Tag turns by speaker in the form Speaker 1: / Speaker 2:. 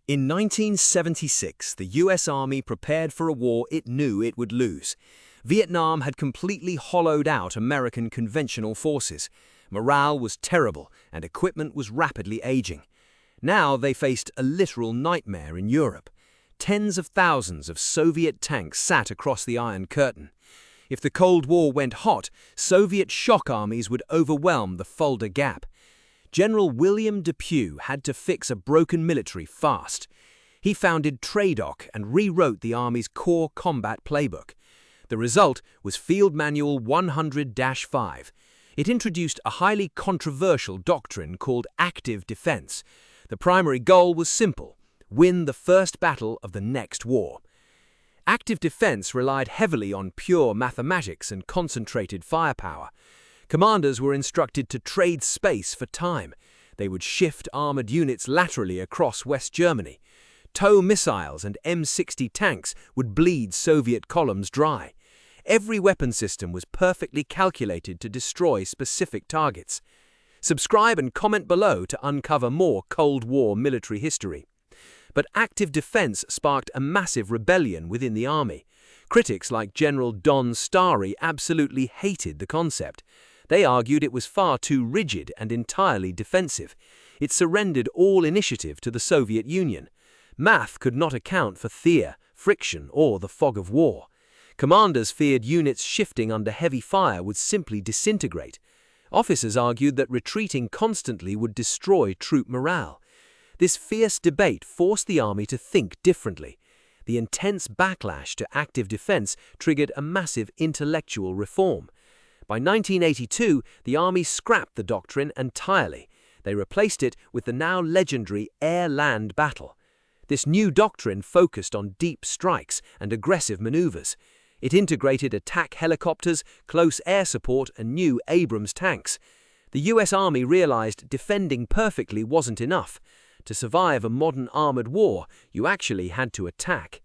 Speaker 1: In 1976, the US Army prepared for a war it knew it would lose. Vietnam had completely hollowed out American conventional forces. Morale was terrible and equipment was rapidly aging. Now they faced a literal nightmare in Europe. Tens of thousands of Soviet tanks sat across the Iron Curtain. If the Cold War went hot, Soviet shock armies would overwhelm the Fulda Gap. General William Depew had to fix a broken military fast. He founded TRADOC and rewrote the Army's core combat playbook. The result was Field Manual 100-5. It introduced a highly controversial doctrine called active defense. The primary goal was simple: win the first battle of the next war. Active defense relied heavily on pure mathematics and concentrated firepower. Commanders were instructed to trade space for time. They would shift armored units laterally across West Germany. TOW missiles and M60 tanks would bleed Soviet columns dry. Every weapon system was perfectly calculated to destroy specific targets. Subscribe and comment below to uncover more Cold War military history. But active defense sparked a massive rebellion within the Army. Critics like General Don Starry absolutely hated the concept. They argued it was far too rigid and entirely defensive. It surrendered all initiative to the Soviet Union. Math could not account for fear, friction, or the fog of war. Commanders feared units shifting under heavy fire would simply disintegrate. Officers argued that retreating constantly would destroy troop morale. This fierce debate forced the Army to think differently. The intense backlash to active defense triggered a massive intellectual reform. By 1982, the Army scrapped the doctrine entirely. They replaced it with the now legendary air-land battle. This new doctrine focused on deep strikes and aggressive maneuvers. It integrated attack helicopters, close air support, and new Abrams tanks. The US Army realized defending perfectly wasn't enough. To survive a modern armored war, you actually had to attack.